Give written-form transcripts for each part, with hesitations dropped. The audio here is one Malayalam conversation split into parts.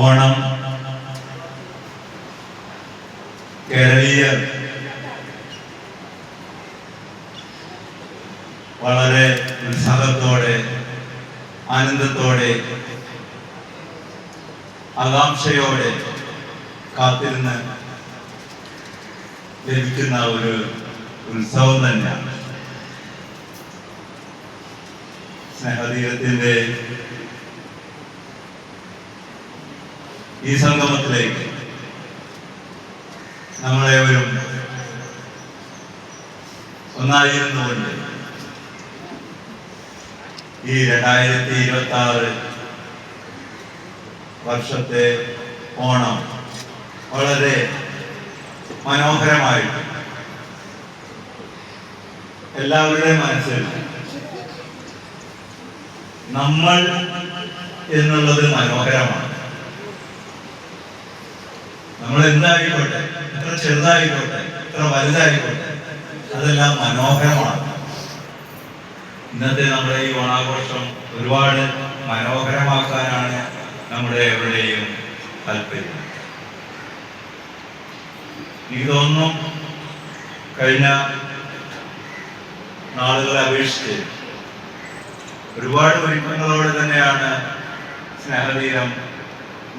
ഓണം കേരളീയർ വളരെ ഉത്സാഹത്തോടെ, ആനന്ദത്തോടെ, ആകാംക്ഷയോടെ കാത്തിരുന്ന് ലഭിക്കുന്ന ഒരു ഉത്സവം തന്നെയാണ്. സ്നേഹതീരത്തിന്റെ ഈ സംഗമത്തിലേക്ക് നമ്മളേവരും ഒന്നായിരുന്നുകൊണ്ട് ഈ 2026 വർഷത്തെ ഓണം വളരെ മനോഹരമായിട്ട് എല്ലാവരുടെയും മനസ്സിൽ നമ്മൾ എന്നുള്ളത് മനോഹരമാണ്. നമ്മൾ എന്തായിക്കോട്ടെ, എത്ര ചെറുതായിക്കോട്ടെ, എത്ര വലുതായിക്കോട്ടെ, അതെല്ലാം മനോഹരമാണ്. ഇന്നത്തെ നമ്മുടെ ഈ ഓണാഘോഷം ഒരുപാട് മനോഹരമാക്കാനാണ് നമ്മുടെ എവിടെയും താല്പര്യം. എനിക്ക് തോന്നുന്നു കഴിഞ്ഞ നാളുകളെ അപേക്ഷിച്ച് ഒരുപാട് ഒരുക്കങ്ങളോടെ തന്നെയാണ് സ്നേഹതീരം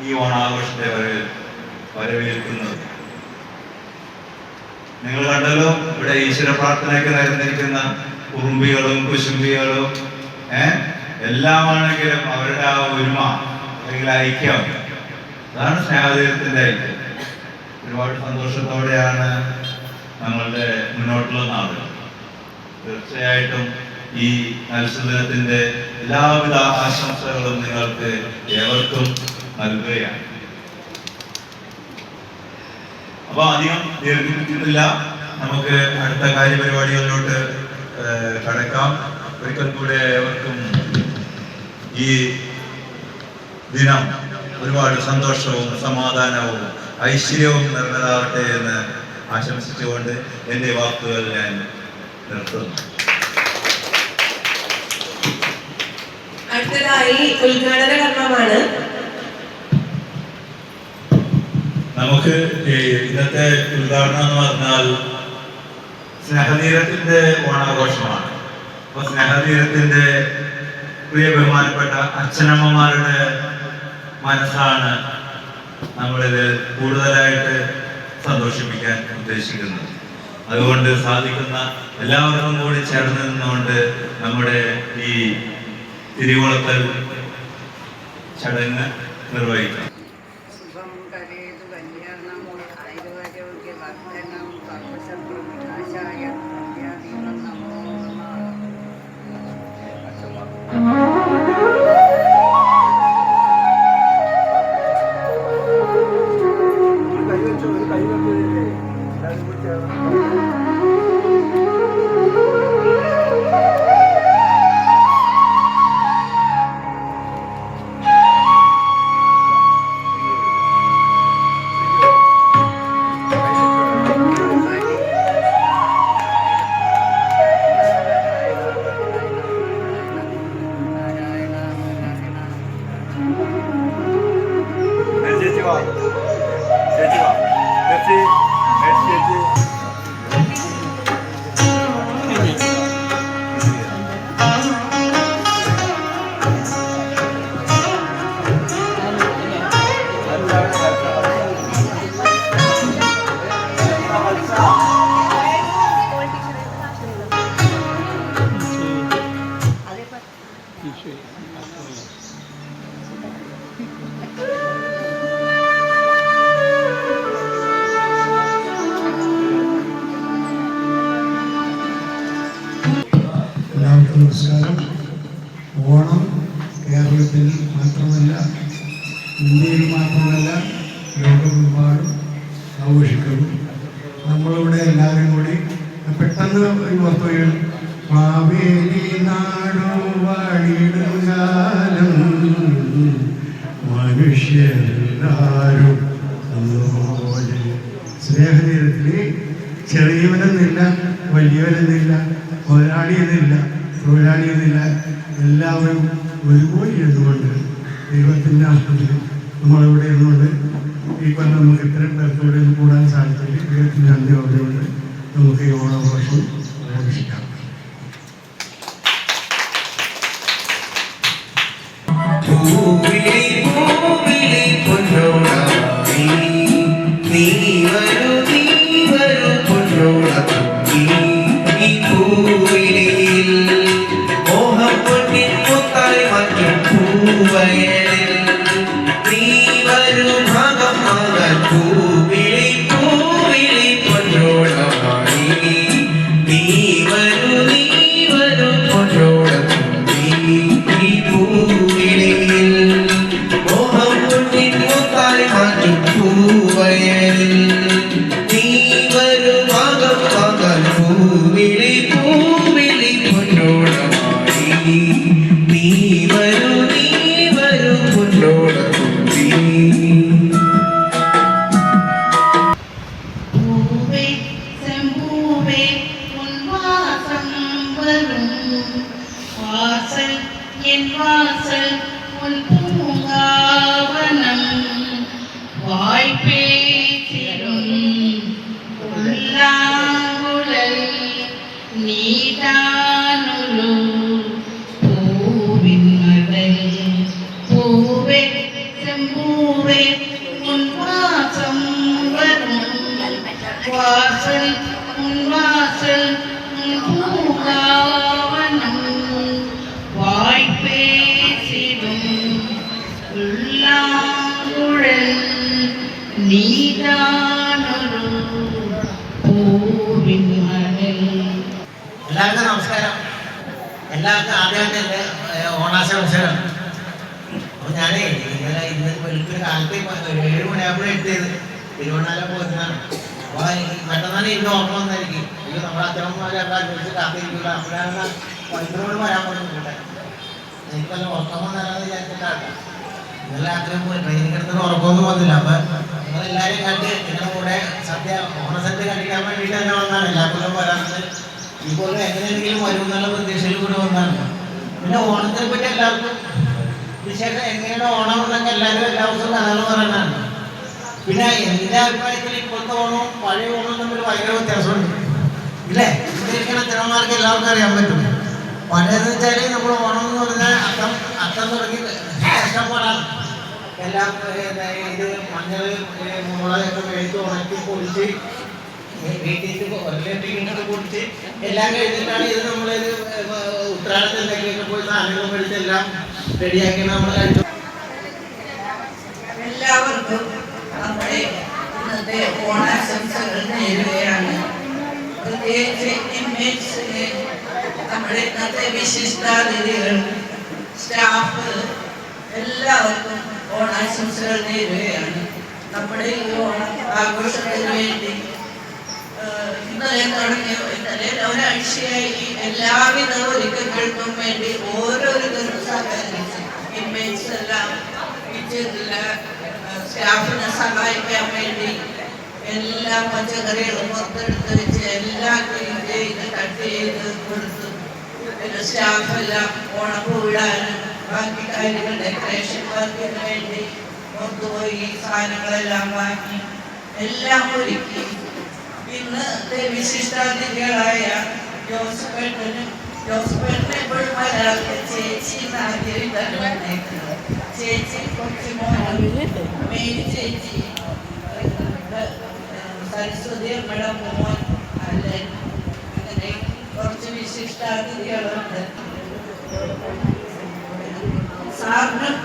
ഈ ഓണാഘോഷത്തെ വരവേൽക്കുന്നത്. നിങ്ങൾ കണ്ടല്ലോ, ഇവിടെ ഈശ്വര പ്രാർത്ഥനയൊക്കെ നിരന്നിരിക്കുന്ന കുറുമ്പികളും കുശുംബികളും എല്ലാമാണെങ്കിലും അവരുടെ ആ ഒരുമ അല്ലെങ്കിൽ ഐക്യം, അതാണ് സ്നേഹതീരത്തിന്റെ ഐക്യം. ഒരുപാട് സന്തോഷത്തോടെയാണ് നമ്മളുടെ മുന്നോട്ടുള്ള നാളുകൾ. തീർച്ചയായിട്ടും ഈ മത്സ്യദിനത്തിന്റെ എല്ലാവിധ ആശംസകളും നിങ്ങൾക്ക് ഏവർക്കും നൽകുകയാണ്. അപ്പൊ അധികം ദീർഘിപ്പിക്കുന്നില്ല, നമുക്ക് അടുത്ത കാര്യപരിപാടികളിലോട്ട് കടക്കാം. ഒരിക്കൽ കൂടെ ഏവർക്കും ഈ ദിനം ഒരുപാട് സന്തോഷവും സമാധാനവും ഐശ്വര്യവും നിറഞ്ഞതാവട്ടെ എന്ന് ആശംസിച്ചുകൊണ്ട് എൻ്റെ വാക്കുകൾ ഞാൻ നിർത്തുന്നു. അടുത്തതായി ഉദ്ഘാടന കർമ്മമാണ്. നമുക്ക് ഇന്നത്തെ ഉദ്ഘാടനം എന്ന് പറഞ്ഞാൽ സ്നേഹതീരത്തിന്റെ ഓണാഘോഷമാണ്. അപ്പൊ സ്നേഹതീരത്തിന്റെ പ്രിയ ബഹുമാനപ്പെട്ട അച്ഛനമ്മമാരുടെ മനസ്സാണ് നമ്മളിത് കൂടുതലായിട്ട് സന്തോഷിപ്പിക്കാൻ ഉദ്ദേശിക്കുന്നത്. അതുകൊണ്ട് സാധിക്കുന്ന എല്ലാവർക്കും കൂടി ചേർന്ന് നിന്നുകൊണ്ട് നമ്മുടെ ഈ തിരുവോളക്കൽ ചടങ്ങ് നിർവഹിക്കാം. നമസ്കാരം. ഓണം കേരളത്തിൽ മാത്രമല്ല, ഇന്ത്യയിൽ മാത്രമല്ല, ലോകമെമ്പാടും ആഘോഷിക്കുന്നു. നമ്മളിവിടെ എല്ലാവരും കൂടി പെട്ടെന്ന് ഈ വസ്തുക്കൾ മാവേലി നാടോ വാടിടുകാലം മനുഷ്യരെല്ലാരും അതുപോലെ സ്നേഹതീരത്തിൽ ചെറിയവനെന്നില്ല, വലിയവനെന്നില്ല, പോരാളിയെന്നില്ല, തൊഴിലാളിയെന്നില്ല, എല്ലാവരും ഒരുപോലെ ഇരുന്നുകൊണ്ട് ദൈവത്തിൻ്റെ നാമത്തിൽ നമ്മളിവിടെ ഇരുന്നുകൊണ്ട് ഈ കൊല്ലം നമുക്ക് ഇത്രയും പേർക്കൂടെ കൂടാൻ സാധിച്ചതിൽ ദൈവത്തിന് നന്ദി പറഞ്ഞുകൊണ്ട് നമുക്ക് ഈ ഓണാഘോഷം ആഘോഷിക്കാം. എല്ലാവർക്കും നമസ്കാരം. എല്ലാവർക്കും ആദ്യമായിട്ട് എൻ്റെ ഓണാശംസകൾ. അപ്പോൾ ഞാനേ ഇന്ന് വെളുപ്പിന് കാലത്ത് 7 മണിയാകുമ്പോഴേ എത്തിയത് തിരുവണ്ണാമല പോകുന്നതാണ്. അപ്പോൾ പെട്ടെന്നാണ് ഇന്ന് ഓർമ്മ വന്നായിരിക്കും. ഇത് നമ്മുടെ അച്ഛനമ്മമാരെല്ലാം വിളിച്ച് കാത്തിരിക്കില്ല. അപ്പോഴാണ് വൈദ്യുതിയോട് വരാൻ പറഞ്ഞിട്ടുണ്ട്. എനിക്കെല്ലാം ഉറക്കം വന്നാലെന്ന് വിചാരിച്ചിട്ടാണ്. ഇന്നലെ രാത്രി ട്രെയിനിൽ എടുത്തിട്ട് ഉറക്കമൊന്നും വന്നില്ല. അപ്പം നിങ്ങളെല്ലാവരും കണ്ട് നിങ്ങളുടെ കൂടെ ഓണസദ്യ കഴിക്കാൻ വേണ്ടിയിട്ട് തന്നെ വന്നാണ്. എല്ലാ കൊല്ലം വരാറുണ്ട്. ഈ കൊല്ലം എങ്ങനെയെങ്കിലും വരുമെന്നുള്ള പ്രതീക്ഷയിൽ കൂടെ വന്നാണ്. പിന്നെ ഓണത്തിനെ പറ്റി എല്ലാവർക്കും വിശേഷം എങ്ങനെയാണ് ഓണം എന്നൊക്കെ എല്ലാവരും എല്ലാ ദിവസവും കഥകൾ പറയണതാണ്. പിന്നെ എൻ്റെ അഭിപ്രായത്തിൽ ഇപ്പോഴത്തെ ഓണവും പഴയ ഓണവും തമ്മിൽ ഭയങ്കര വ്യത്യാസമുണ്ട് ഇല്ലേ? ഇതിരിക്കുന്ന അച്ഛനന്മാർക്ക് എല്ലാവർക്കും അറിയാൻ പറ്റും. പഴയതെന്ന് വെച്ചാൽ നമ്മൾ ഓണം എന്ന് പറഞ്ഞാൽ അത്തം തുടങ്ങി കഷ്ടപ്പാടാണ്. എല്ലാം ഇത് മഞ്ഞൾ മുളകൊക്കെ മേടിച്ച് ഉണക്കി പൊടിച്ച് വീട്ടിൽ ഒരേട്ടിങ്ങോട്ട് പൊടിച്ച് എല്ലാം കഴിഞ്ഞിട്ടാണ് ഇത് നമ്മളൊരു ഉത്രാടത്തിൻ്റെയൊക്കെ പോയി സാധനങ്ങൾ മേടിച്ച് എല്ലാം റെഡിയാക്കി നമ്മൾ കഴിച്ചു. എല്ലാവർക്കും നമ്മുടെ ഇന്നത്തെ ഓണാശംസകൾ നേരുകയാണ്. പ്രത്യേകിച്ച് ഇമേജിന് നമ്മുടെ ഇന്നത്തെ വിശിഷ്ടാതിഥികൾ, സ്റ്റാഫ് എല്ലാവർക്കും ഓണാശംസകൾ നേരുകയാണ്. നമ്മുടെ ഈ ഓണ ആഘോഷത്തിന് വേണ്ടി ഇന്നലെ ഒരാഴ്ചയായി എല്ലാവിധ ഒരുക്കങ്ങൾക്കും വേണ്ടി ഓരോരുത്തരും സഹകരിച്ച് ഇമേജ് എല്ലാം സ്റ്റാഫിനെ സഹായിക്കാൻ വേണ്ടി എല്ലാ പച്ചക്കറികളും പുറത്തെടുത്ത് വെച്ച് എല്ലാം ക്ലീൻ ചെയ്ത് കട്ട് ചെയ്ത് കൊടുത്തു. പിന്നെ സ്റ്റാഫെല്ലാം ഓണപ്പൂവിടാനും ബാക്കി കാര്യങ്ങൾ ഡെക്കറേഷൻ വർക്കിന് വേണ്ടി പുറത്തുപോയി സാധനങ്ങളെല്ലാം വാങ്ങി എല്ലാം ഒരുക്കി. ഇന്നത്തെ വിശിഷ്ടാതിഥികളായ ജോസഫേട്ടനെ എപ്പോഴും വരാറുണ്ട്. ചേച്ചി ആദ്യം വന്നേക്കുന്നത്. ചേച്ചി കൊച്ചുമോനും മേരി ചേച്ചി, സരസ്വതി അമ്മയുടെ മോൻ അല്ലേ, അങ്ങനെ കുറച്ച് വിശിഷ്ടാതിഥികളുണ്ട്. സാറിനും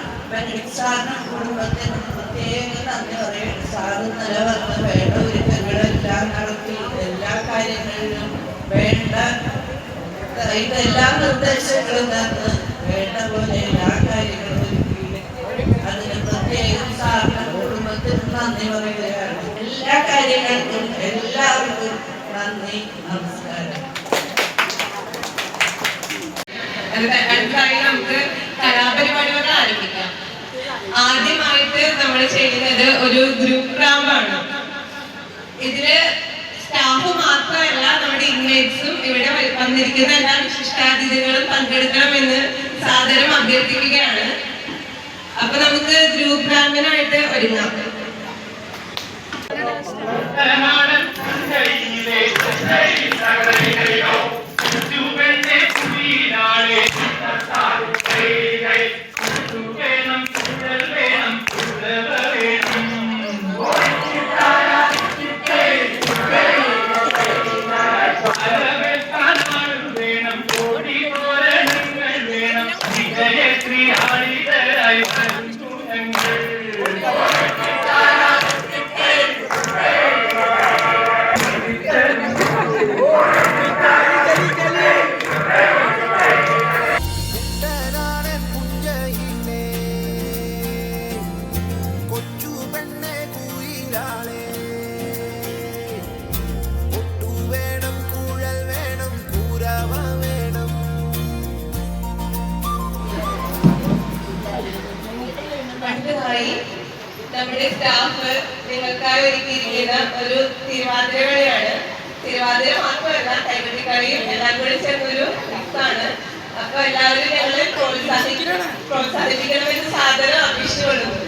സാറിനും കുടുംബത്തിന് പ്രത്യേക നന്ദി പറയുന്നു. സാറ് നിലവന്ന് വേണ്ട ഒരുക്കങ്ങളെല്ലാം നടത്തി എല്ലാ കാര്യങ്ങളിലും വേണ്ട ഇതെല്ലാ നിർദ്ദേശങ്ങളും തന്ന് വേണ്ട പോലെ എല്ലാ കാര്യങ്ങളും ഒരുക്കി. അതിന് പ്രത്യേകം സാറിനും കുടുംബത്തിന് നന്ദി പറയുകയാണ്. എല്ലാ കാര്യങ്ങൾക്കും എല്ലാവർക്കും നന്ദി, നമസ്കാരം. അടുത്തായി നമുക്ക് കലാപരിപാടികൾ ആരംഭിക്കാം. ആദ്യമായിട്ട് നമ്മൾ ചെയ്യുന്നത് ഒരു ഗ്രൂപ്പ് റാമ്പാണ്. ഇതില് സ്റ്റാഫ് മാത്രമല്ല, നമ്മുടെ ഇൻമേറ്റ്സും ഇവിടെ വന്നിരിക്കുന്ന എല്ലാ വിശിഷ്ടാതിഥികളും പങ്കെടുക്കണമെന്ന് സാദരം അഭ്യർത്ഥിക്കുകയാണ്. അപ്പൊ നമുക്ക് ഗ്രൂപ്പ് റാമ്പിനായിട്ട് ഒരുങ്ങാം. അടുത്തതായി നമ്മുടെ സ്റ്റാഫ് നിങ്ങൾക്കായി ഒരുക്കിയിരിക്കുന്ന ഒരു തിരുവാതിരകളിയാണ്. തിരുവാതിര മാത്രമല്ല, കൈകൊട്ടിക്കളിയും എല്ലാം കൂടി ചേർന്നൊരു മിക്സാണ്. അപ്പൊ എല്ലാവരും ഞങ്ങളെ പ്രോത്സാഹിപ്പിക്കണമെന്ന് സാദരം അപേക്ഷിച്ചുകൊള്ളുന്നു.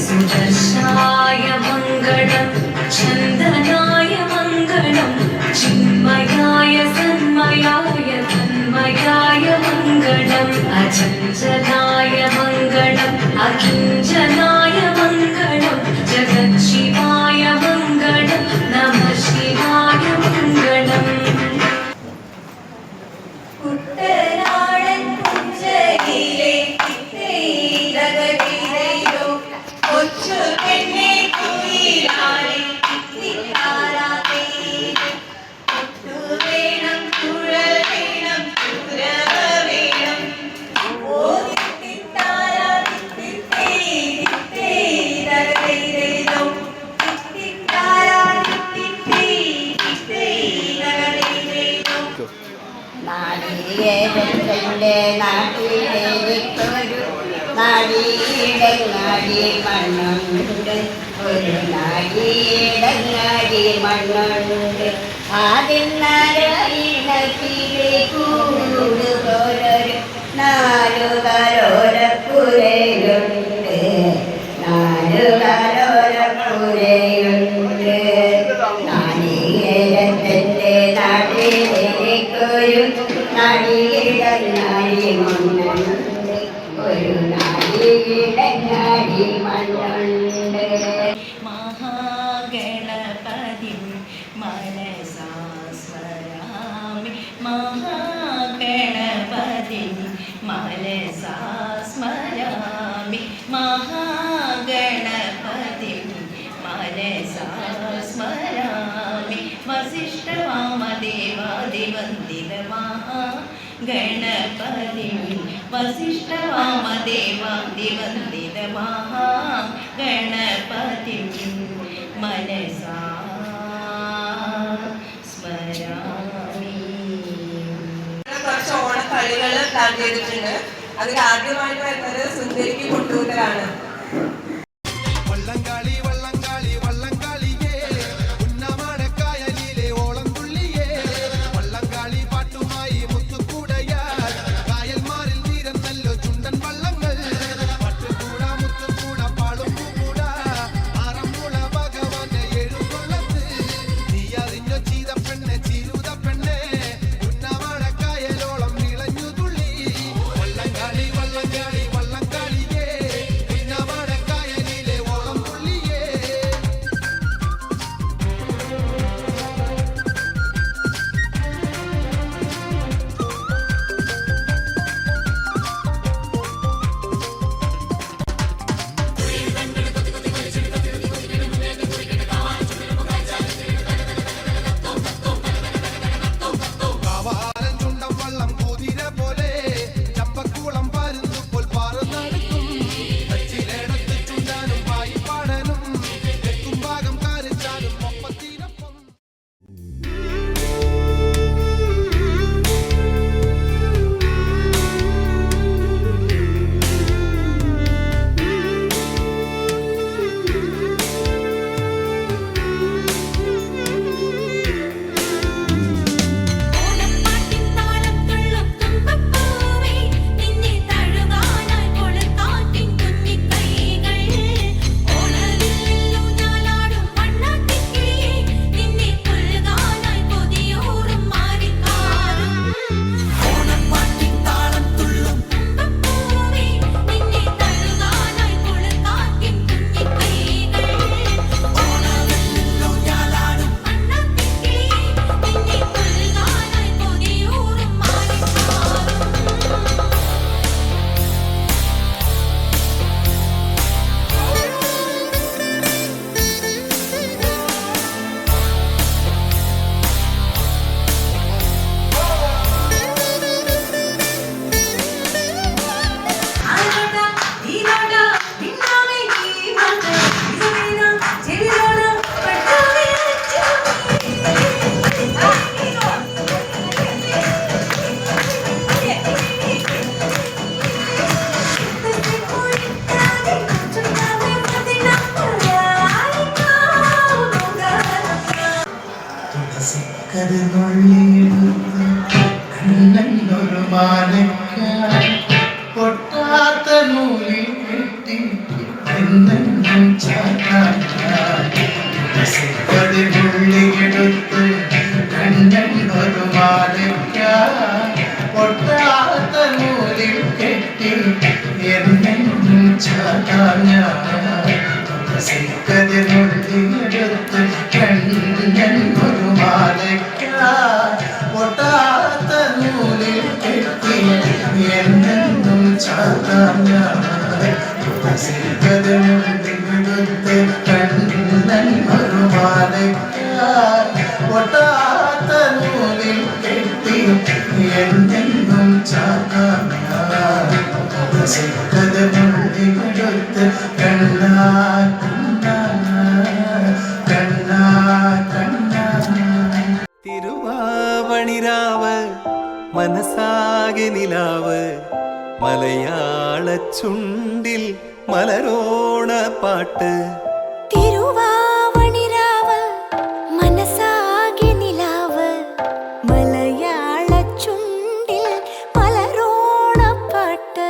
सुदर्शाय मङ्गलं चन्दनाय मङ्गलं चिन्मयाय सन्मयाय तन्मयाय मङ्गलम् अचञ्चलाय मङ्गलम् अकिञ्चनाय मङ्गलं जगत्शिवाय मङ्गलं नमः शिवाय मङ्गलम् നാടിയേരത്തിൻ്റെ നാട്ടിലേക്കൊരു നാടിയിടങ്ങാടി മണ്ണുണ്ട്, ഒരു നാടിയിടങ്ങാടി മണ്ണുണ്ട്. ആദ്യം നാരായണത്തിലെ കൂട് പോലൊരു നാലുകാലോരപ്പുരയുണ്ട്, നാലുകാലോരപ്പുരയുണ്ട്. നാടിയേരത്തിൻ്റെ നാട്ടിലേക്കൊരു നാടിയിടങ്ങാടി മണ്ണുണ്ട്, ഒരു നാടിയിടങ്ങാടി മണ്ണുണ്ട്. മഹാഗണപതി മനസാ സ്മരാമി, മഹാഗണപതി മനസാ സ്മരാമി മഹാഗണപതി മനസാ സ്മരാമി വസിഷ്ഠവാമദേവാദിവന്ദിത മഹാഗണപതി വസിഷ്ഠവാമദേവാദിവന്ദിത മഹാഗണപതി മനസാ സ്മരാമി. കുറച്ച് ഓണക്കളികൾ പ്ലാൻ ചെയ്തിട്ടുണ്ട്. അതിൽ ആദ്യമായിട്ട് വരുന്നത് സുന്ദരിക്ക് കൊണ്ടൂതലാണ്. വള്ളംകളി വള്ളംകളി വള്ളംകളിയേ ഉന്നമടക്കായലിലെ ഓളം തുള്ളിയേ വള്ളംകളി പാട്ടുമായി മുത്തുകൂടയാൽ കായൽമാരിൽ തീരന്നല്ലോ ചുണ്ടൻ വള്ളങ്ങൾ പട്ടുകൂട മുത്തുകൂട പാളുമ്പൂട ആറന്മുള ഭഗവാന്റെ എഴുകൊള്ളത്ത് നീ അറിഞ്ഞോ ചീത പെണ്ണെ ചീരുത പെണ്ണെ ഉന്നമടക്കായലോളം വിളഞ്ഞു തുള്ളി വള്ളംകളി വള്ളംകളി വള്ളംകളിയേ ഉന്നമടക്കായലിലെ ഓളം തുള്ളിയേ. കാവാലൻ ചുണ്ടൻ വള്ളം കുതിര പോലെ ചമ്പക്കുളം പരുന്തുപോൽ പാറുന്നടുക്കും കച്ചിലേടത്ത് ചുണ്ടാനും പായിപ്പാടനും തെക്കും ഭാഗം കാരിച്ചാലും ഒപ്പത്തിനൊപ്പം. ഓണപ്പാട്ടിൻ താളത്തുള്ളും തുമ്പപ്പൂവേ നിന്നെ തഴുകാനായി കൊളുത്താട്ടിൻ കുഞ്ഞിക്കൈകൾ ഓണവില്ലൂഞ്ഞാലാടും വണ്ണാത്തിക്കിളിയേ നിന്നെ കൊള്ളുകാനായി കൊതിയൂറും മാറിക്കാറും ഓണപ്പാട്ടിൻ താളം തുള്ളും തുമ്പപ്പൂവേ നിന്നെ തഴുകാനായി കൊളുത്താട്ടിൻ കുഞ്ഞിക്കൈകൾ ഓണവില്ലൂഞ്ഞാലാടും വണ്ണാത്തിക്കിളിയേ നിന്നെ കൊള്ളുകാനായി കൊതിയൂറും മാറിക്കാറും ആലോടാ നീലോടാ നിന്നാമേ നീവണ്ട ഇസവേന ചെവിലോട പട്ടാവേ കണ്ണൊരു മാലയ്ക്കായി പൊട്ടാത്ത നൂലിൽ കെട്ടി എന്നെന്നും ചാടിയെടുത്ത് കണ്ണൊരു മാലയ്ക്കായി പൊട്ടാത്ത നൂലിൽ കെട്ടി എന്നെന്നും ചാടിയെടുത്ത് കണ്ണൊരു മാലയ്ക്കായി പൊട്ടാത്ത നൂലിൽ കെട്ടി എന്നെന്നും ചാടിയെടുത്ത് കണ്ണൻ ഒരു മാലയ്ക്കായി പൊട്ടാത്ത നൂലിൽ കെട്ടി എന്നെന്നും ചാടിയെടുത്ത് കണ്ണാ കണ്ണാ കണ്ണാ. തിരുവാവണിരാവ് മനസ്സാകെ നിലാവ് മലയാള ചുണ്ടിൽ മലരോണ പാട്ട് തിരുവാവണിരാവ് മനസാകെ നിലാവ് മലയാള ചുണ്ടിൽ മലരോണപ്പാട്ട്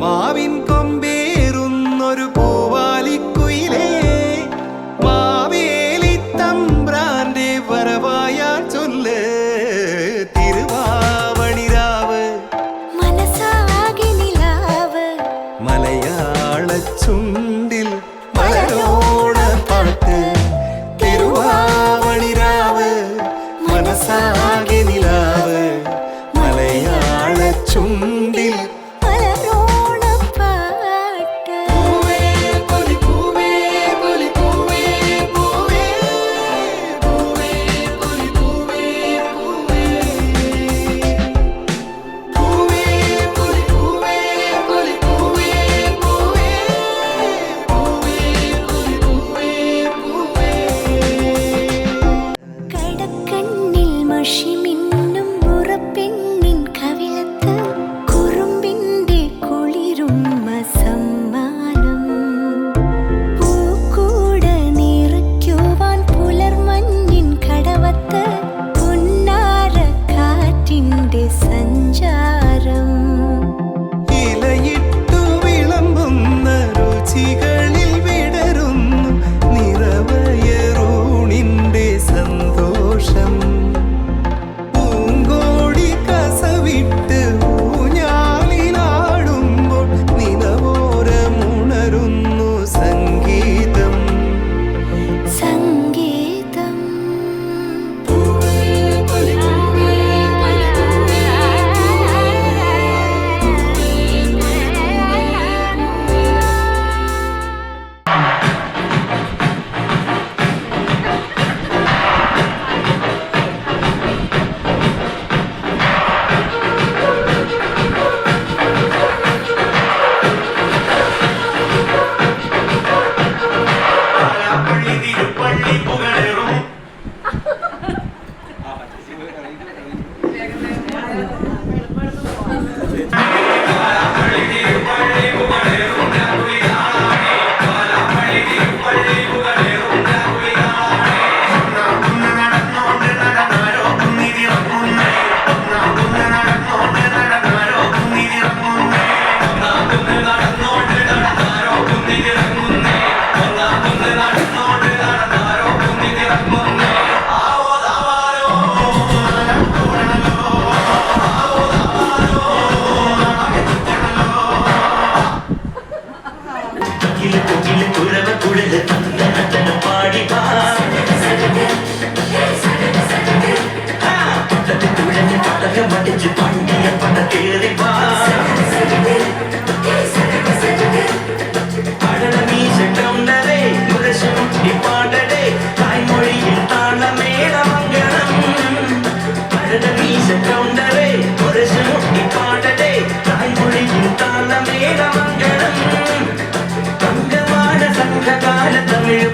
മാവിൻ കൊമ്പേറുന്നൊരു പൂവാലിക്കുയിലേ മാവേലി തമ്പ്രാന്റെ വരവായാ ചൊല്ല് തിരുവാവണിരാവ് മനസാകെ നിലാവ് മലയാള ചുണ്ടിൽ മലരോണ ചുണ്ടിൽ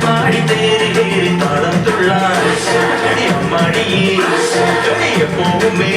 പാടി തേരി കയറി താളം തുള്ളാൻ മടിയേ പോകുമേ